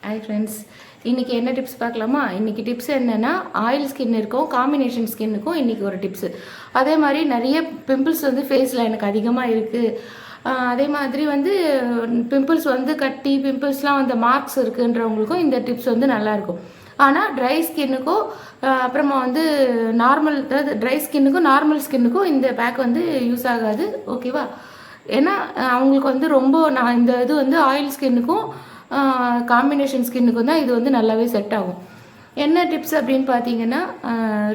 Hi friends, இன்றைக்கி என்ன tips பார்க்கலாமா? இன்றைக்கி டிப்ஸ் என்னென்னா, ஆயில் ஸ்கின் இருக்கும், காம்பினேஷன் ஸ்கின்னுக்கும் இன்றைக்கி ஒரு டிப்ஸு. அதே மாதிரி நிறைய பிம்பிள்ஸ் வந்து ஃபேஸில் எனக்கு அதிகமாக இருக்குது. அதே மாதிரி வந்து பிம்பிள்ஸ் வந்து கட்டி பிம்பிள்ஸ்லாம் வந்து மார்க்ஸ் இருக்குன்றவங்களுக்கும் இந்த டிப்ஸ் வந்து நல்லாயிருக்கும். ஆனால் ட்ரை ஸ்கின்னுக்கும் அப்புறமா வந்து நார்மல், அதாவது ட்ரை ஸ்கின்னுக்கும் நார்மல் ஸ்கின்னுக்கும் இந்த பேக் வந்து யூஸ் ஆகாது. ஓகேவா? ஏன்னா அவங்களுக்கு வந்து ரொம்ப இந்த இது வந்து ஆயில் ஸ்கின்னுக்கும் காம்பினேஷன் ஸ்கின்னுக்கு தான் இது வந்து நல்லாவே செட் ஆகும். என்ன டிப்ஸ் அப்படின்னு பார்த்தீங்கன்னா,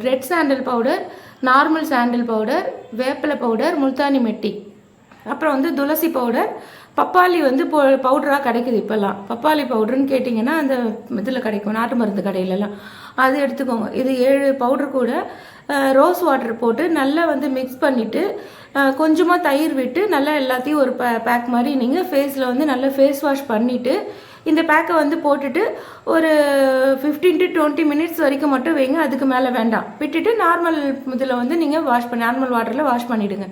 red sandal powder, normal sandal powder, வேப்பிலை பவுடர், முல்தானி மெட்டி, அப்புறம் வந்து துளசி பவுடர், பப்பாளி வந்து பவுடராக கிடைக்குது இப்போல்லாம். பப்பாளி பவுடர்னு கேட்டிங்கன்னா அந்த இதில் கிடைக்கும், நாட்டு மருந்து கடையிலலாம். அது எடுத்துக்கோங்க. இது 7 பவுட்ரு கூட ரோஸ் வாட்டர் போட்டு நல்லா வந்து மிக்ஸ் பண்ணிவிட்டு கொஞ்சமாக தயிர் விட்டு நல்லா எல்லாத்தையும் ஒரு பேக் மாதிரி நீங்கள் ஃபேஸில் வந்து நல்லா ஃபேஸ் வாஷ் பண்ணிவிட்டு இந்த பேக்கை வந்து போட்டுட்டு ஒரு 15 to 20 மினிட்ஸ் வரைக்கும் மட்டும் வைங்க. அதுக்கு மேலே வேண்டாம். விட்டுட்டு நார்மல் இதில் வந்து நீங்கள் நார்மல் வாட்டரில் வாஷ் பண்ணிவிடுங்க.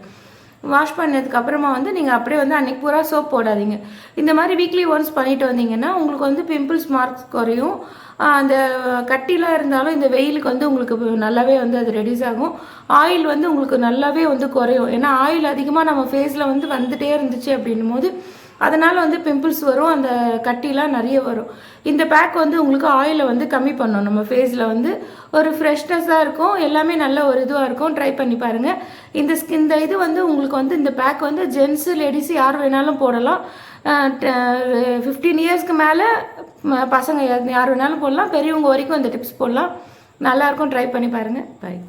வாஷ் பண்ணதுக்கப்புறமா வந்து நீங்கள் அப்படியே வந்து அன்றைக்கி பூரா சோப் போடாதீங்க. இந்த மாதிரி வீக்லி ஒன்ஸ் பண்ணிட்டு வந்தீங்கன்னா உங்களுக்கு வந்து பிம்பிள்ஸ் மார்க்ஸ் குறையும். அந்த கட்டிலாம் இருந்தாலும் இந்த வெயிலுக்கு வந்து உங்களுக்கு நல்லாவே வந்து அது ரெடியூஸ் ஆகும். ஆயில் வந்து உங்களுக்கு நல்லாவே வந்து குறையும். ஏன்னா ஆயில் அதிகமாக நம்ம ஃபேஸில் வந்து வந்துகிட்டே இருந்துச்சு அப்படின்னும் போது அதனால் வந்து பிம்பிள்ஸ் வரும், அந்த கட்டிலாம் நிறைய வரும். இந்த பேக் வந்து உங்களுக்கு ஆயிலை வந்து கம்மி பண்ணணும். நம்ம ஃபேஸில் வந்து ஒரு ஃப்ரெஷ்னஸாக இருக்கும், எல்லாமே நல்ல ஒரு இதுவாக இருக்கும். ட்ரை பண்ணி பாருங்கள். இந்த இது வந்து உங்களுக்கு வந்து இந்த பேக் வந்து ஜென்ஸு லேடிஸு யார் வேணாலும் போடலாம். 15 இயர்ஸ்க்கு மேலே பசங்க யார் வேணாலும் போடலாம், பெரியவங்க வரைக்கும் இந்த டிப்ஸ் போடலாம். நல்லாயிருக்கும். ட்ரை பண்ணி பாருங்கள். பாய்.